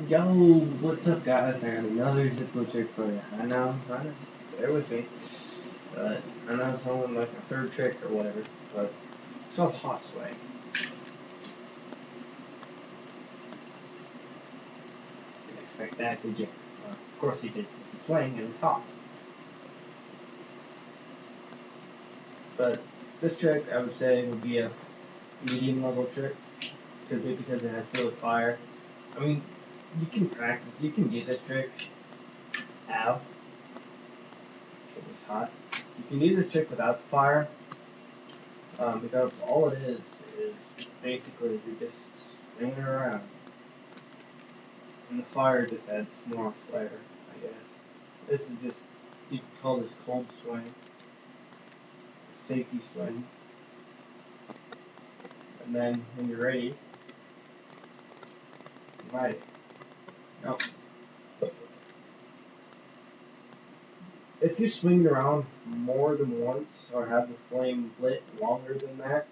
Yo, what's up guys? I got another Zippo trick for you. I know, bear with me. But I know it's only like a third trick or whatever, but it's called hot swing. Didn't expect that, did you? Well, of course you did. It's a swing and it's hot. But this trick, I would say, would be a medium level trick, simply because it has to do with fire. I mean, you can practice, you can do this trick. Ow. It was hot. You can do this trick without the fire, because all it is basically you're just swinging around, and the fire just adds more flair, I guess. This is just, you can call this cold swing, safety swing, and then when you're ready, you light it. Now, if you swing around more than once or have the flame lit longer than that,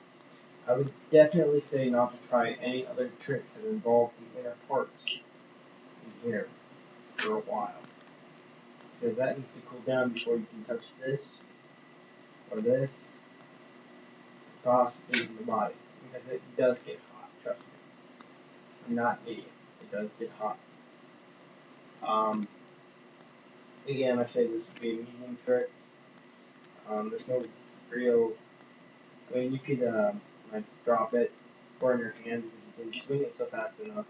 I would definitely say not to try any other tricks that involve the inner parts in here for a while. Because that needs to cool down before you can touch this or this, possibly in the body. Because it does get hot, trust me. I'm not an idiot. It does get hot. Again, I say this would be a medium trick. There's no real, I mean, you could like drop it or in your hand because you can swing it so fast enough,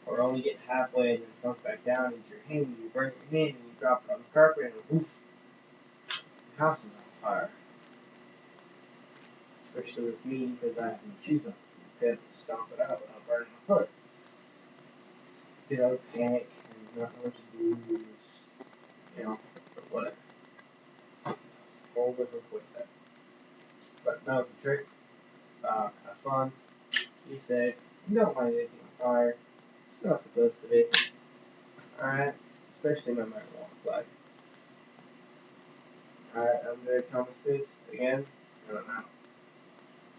or only get halfway and then it comes back down into your hand, and you burn your hand and you drop it on the carpet and woof, the house is on fire. Especially with me because I have no shoes on. You could stomp it out without burning my foot. You know, panic and not know what to do, you know, but whatever. We'll live with that. But that was a trick. Have fun. Be safe. You don't light anything on fire. It's not supposed to be. Alright? Especially my marijuana flag. Alright, I'm very Thomas Space again, and I'm out.